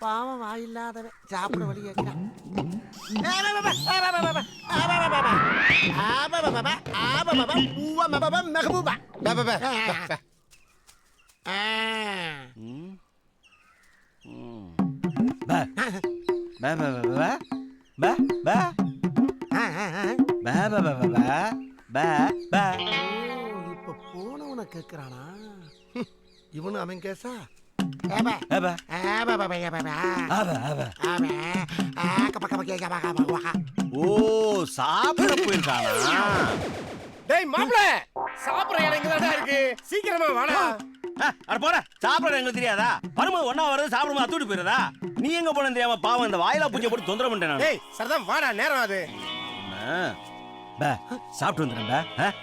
பாவம் வாயில்லாதவன் சாப்பிட வழி கேட்கிறான். இப்ப போனவனை கேக்குறானா? இவனு அவன் கேசா? ஓ, சாப்பிட போயிருக்கானா? டேய் மாப்ள, சாப்பிடுற இடம் இங்கதான் இருக்கு, சீக்கிரமா வாடா. அட போடா, சாப்பிட எங்களுக்கு தெரியாதா? வரும்போது ஒண்ணா வருது, சாப்பிடும்போது அத்துட்டு போயிருதா? நீ எங்க போன தெரியாம பாவம் இந்த வாயிலா பூஜை போட்டு தொந்தரவு பண்ணிட்டேன். டேய் சரதம் வாடா, நேரம் அது. சாப்பிட்டு வந்துடுறேன்.